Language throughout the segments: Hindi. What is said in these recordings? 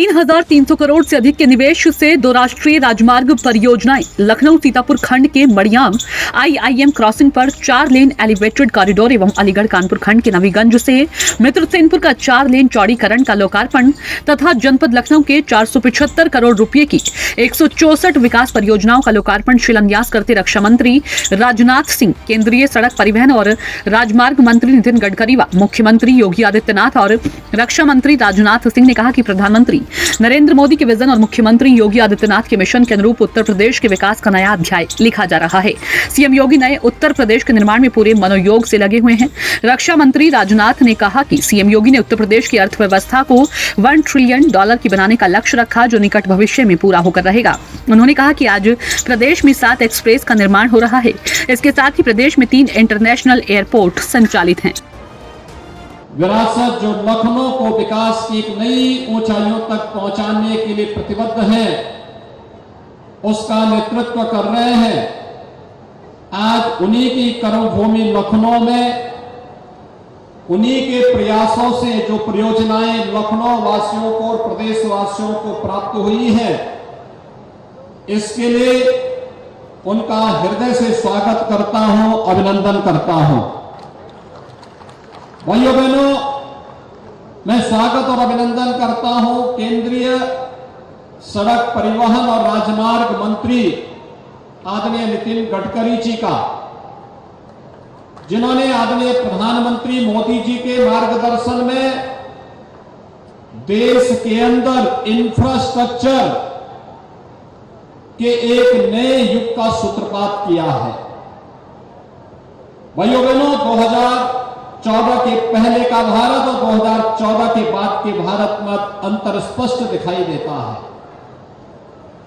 3,300 करोड़ से अधिक के निवेश से 2 राष्ट्रीय राजमार्ग परियोजनाएं। लखनऊ सीतापुर खंड के मड़ियाम IIM क्रॉसिंग पर 4 लेन एलिवेटेड कॉरिडोर एवं अलीगढ़ कानपुर खंड के नवीगंज से मित्रसेनपुर का 4 लेन चौड़ीकरण का लोकार्पण तथा जनपद लखनऊ के 475 करोड़ रुपए की 164 विकास परियोजनाओं का लोकार्पण शिलान्यास करते रक्षा मंत्री राजनाथ सिंह, केंद्रीय सड़क परिवहन और राजमार्ग मंत्री नितिन गडकरी व मुख्यमंत्री योगी आदित्यनाथ और रक्षा मंत्री राजनाथ सिंह ने कहा कि प्रधानमंत्री नरेंद्र मोदी के विजन और मुख्यमंत्री योगी आदित्यनाथ के मिशन के अनुरूप उत्तर प्रदेश के विकास का नया अध्याय लिखा जा रहा है। सीएम योगी नए उत्तर प्रदेश के निर्माण में पूरे मनोयोग से लगे हुए हैं। रक्षा मंत्री राजनाथ ने कहा कि सीएम योगी ने उत्तर प्रदेश की अर्थव्यवस्था को $1 ट्रिलियन की बनाने का लक्ष्य रखा, जो निकट भविष्य में पूरा होकर रहेगा। उन्होंने कहा कि आज प्रदेश में 7 एक्सप्रेस का निर्माण हो रहा है। इसके साथ ही प्रदेश में 3 इंटरनेशनल एयरपोर्ट संचालित हैं। विरासत जो लखनऊ को विकास की एक नई ऊंचाइयों तक पहुंचाने के लिए प्रतिबद्ध है, उसका नेतृत्व कर रहे हैं। आज उन्हीं की कर्मभूमि लखनऊ में उन्हीं के प्रयासों से जो परियोजनाएं लखनऊ वासियों को और प्रदेश वासियों को प्राप्त हुई है, इसके लिए उनका हृदय से स्वागत करता हूं, अभिनंदन करता हूं। भाइयों बहनों, मैं स्वागत और अभिनंदन करता हूं केंद्रीय सड़क परिवहन और राजमार्ग मंत्री आदरणीय नितिन गडकरी जी का, जिन्होंने आदरणीय प्रधानमंत्री मोदी जी के मार्गदर्शन में देश के अंदर इंफ्रास्ट्रक्चर के एक नए युग का सूत्रपात किया है। भाइयों बहनों, 2014 के पहले का भारत और 2014 के बाद के भारत में अंतर स्पष्ट दिखाई देता है।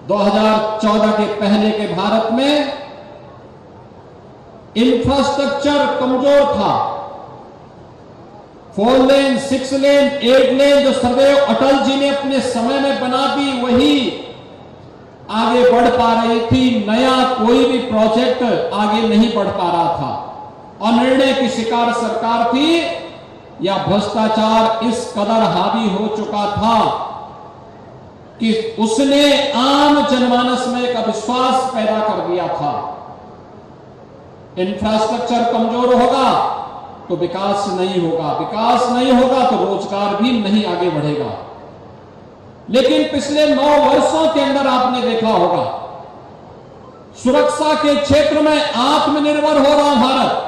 2014 के पहले के भारत में इंफ्रास्ट्रक्चर कमजोर था। 4 लेन, 6 लेन, 8 लेन जो सदैव अटल जी ने अपने समय में बना दी, वही आगे बढ़ पा रही थी। नया कोई भी प्रोजेक्ट आगे नहीं बढ़ पा रहा था। अनिर्णय की शिकार सरकार थी या भ्रष्टाचार इस कदर हावी हो चुका था कि उसने आम जनमानस में एक अविश्वास पैदा कर दिया था। इंफ्रास्ट्रक्चर कमजोर होगा तो विकास नहीं होगा, विकास नहीं होगा तो रोजगार भी नहीं आगे बढ़ेगा। लेकिन पिछले 9 वर्षों के अंदर आपने देखा होगा, सुरक्षा के क्षेत्र में आत्मनिर्भर हो रहा भारत।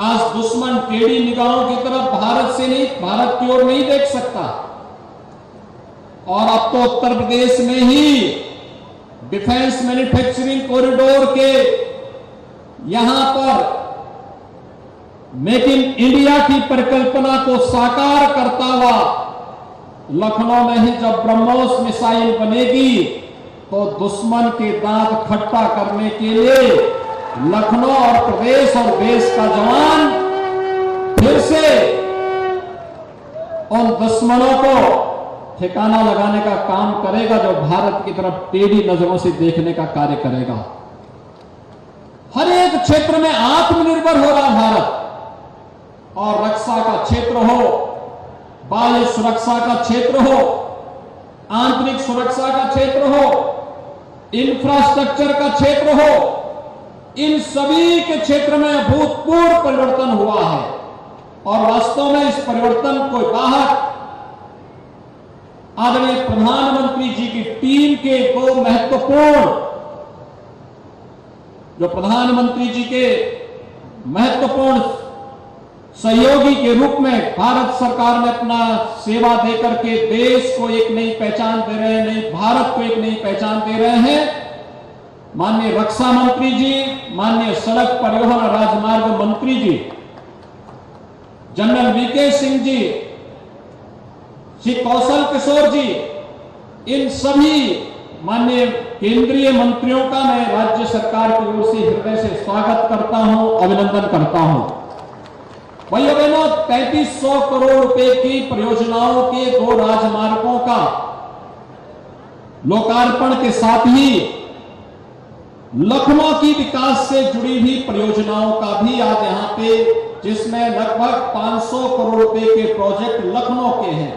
आज दुश्मन टेढ़ी निगाहों की तरफ भारत की ओर नहीं देख सकता। और अब तो उत्तर प्रदेश में ही डिफेंस मैन्युफैक्चरिंग कॉरिडोर के यहां पर मेक इन इंडिया की परिकल्पना को साकार करता हुआ लखनऊ में ही जब ब्रह्मोस मिसाइल बनेगी तो दुश्मन के दांत खट्टा करने के लिए लखनऊ और प्रदेश और देश का जवान फिर से उन दुश्मनों को ठिकाना लगाने का काम करेगा, जो भारत की तरफ टेढ़ी नजरों से देखने का कार्य करेगा। हर एक क्षेत्र में आत्मनिर्भर हो रहा भारत, और रक्षा का क्षेत्र हो, बाह्य सुरक्षा का क्षेत्र हो, आंतरिक सुरक्षा का क्षेत्र हो, इंफ्रास्ट्रक्चर का क्षेत्र हो, इन सभी के क्षेत्र में अभूतपूर्व परिवर्तन हुआ है। और वास्तव में इस परिवर्तन को बाहर आदरणीय प्रधानमंत्री जी की टीम के 2 महत्वपूर्ण, जो प्रधानमंत्री जी के महत्वपूर्ण सहयोगी के रूप में भारत सरकार में अपना सेवा देकर के देश को एक नई पहचान दे रहे हैं, नई भारत को एक नई पहचान दे रहे हैं, माननीय रक्षा मंत्री जी, माननीय सड़क परिवहन और राजमार्ग मंत्री जी जनरल वीके सिंह जी, श्री कौशल किशोर जी, इन सभी माननीय केंद्रीय मंत्रियों का मैं राज्य सरकार की ओर से हृदय से स्वागत करता हूं, अभिनंदन करता हूं। भाइयों बहनों, 3300 करोड़ रुपए की परियोजनाओं के 2 राजमार्गों का लोकार्पण के साथ ही लखनऊ की विकास से जुड़ी हुई परियोजनाओं का भी आज यहां पे, जिसमें लगभग 500 करोड़ रुपए के प्रोजेक्ट लखनऊ के हैं,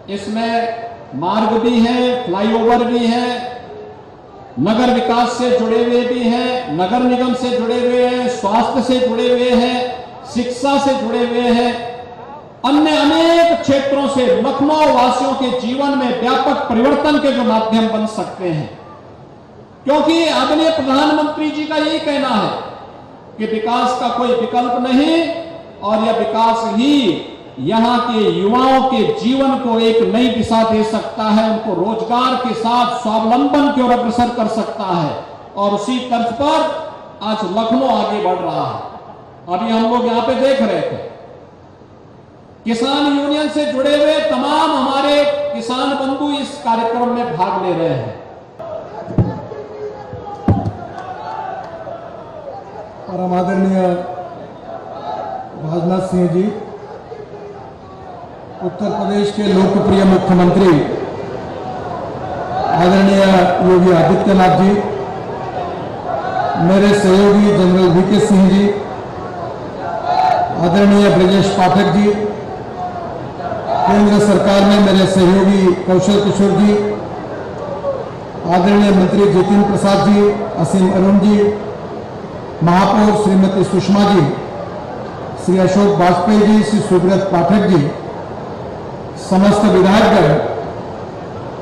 इसमें मार्ग भी है, फ्लाईओवर भी है, नगर विकास से जुड़े हुए भी हैं, नगर निगम से जुड़े हुए हैं, स्वास्थ्य से जुड़े हुए हैं, शिक्षा से जुड़े हुए हैं, अन्य अनेक क्षेत्रों से लखनऊ वासियों के जीवन में व्यापक परिवर्तन के जो माध्यम बन सकते हैं। क्योंकि आदरणीय प्रधानमंत्री जी का यही कहना है कि विकास का कोई विकल्प नहीं और यह विकास ही यहां के युवाओं के जीवन को एक नई दिशा दे सकता है, उनको रोजगार के साथ स्वावलंबन की ओर अग्रसर कर सकता है। और उसी तर्ज पर आज लखनऊ आगे बढ़ रहा है। अभी हम लोग यहां पे देख रहे थे, किसान यूनियन से जुड़े हुए तमाम हमारे किसान बंधु इस कार्यक्रम में भाग ले रहे हैं। परम आदरणीय राजनाथ सिंह जी, उत्तर प्रदेश के लोकप्रिय मुख्यमंत्री आदरणीय योगी आदित्यनाथ जी, मेरे सहयोगी जनरल वीके सिंह जी, आदरणीय ब्रजेश पाठक जी, केंद्र सरकार में मेरे सहयोगी कौशल किशोर जी, आदरणीय मंत्री जितेंद्र प्रसाद जी, असीम अरुण जी, महापौर श्रीमती सुषमा जी, श्री अशोक वाजपेयी जी, श्री सुब्रत पाठक जी, समस्त विधायकगण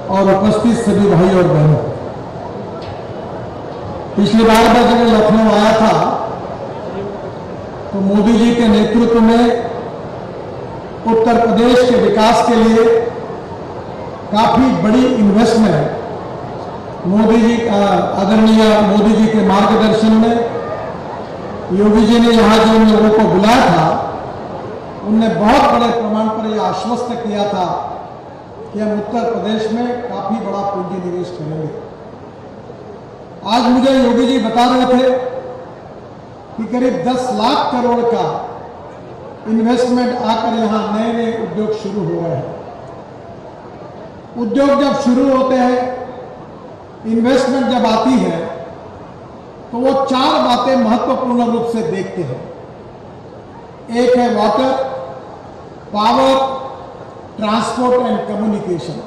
और उपस्थित सभी भाई और बहनों, पिछली बार मैं जब लखनऊ आया था तो मोदी जी के नेतृत्व में उत्तर प्रदेश के विकास के लिए काफी बड़ी इन्वेस्टमेंट मोदी जी आदरणीय मोदी जी के मार्गदर्शन में योगी जी ने यहां जो उन लोगों को बुलाया था, उनने बहुत बड़े प्रमाण पर यह आश्वस्त किया था कि हम उत्तर प्रदेश में काफी बड़ा पूंजी निवेश करेंगे। आज मुझे योगी जी बता रहे थे कि करीब 10 लाख करोड़ का इन्वेस्टमेंट आकर यहां नए नए उद्योग शुरू हो रहे हैं। उद्योग जब शुरू होते हैं, इन्वेस्टमेंट जब आती है, तो वो 4 बातें महत्वपूर्ण रूप से देखते हैं। एक है water, power, transport and communication.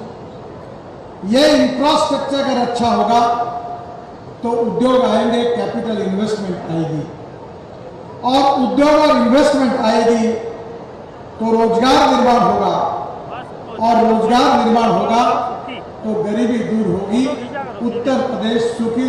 ये इंफ्रास्ट्रक्चर अगर अच्छा होगा तो उद्योग आएंगे, कैपिटल इन्वेस्टमेंट आएगी, और उद्योग और इन्वेस्टमेंट आएगी तो रोजगार निर्माण होगा, और रोजगार निर्माण होगा तो गरीबी दूर होगी, उत्तर प्रदेश सुखी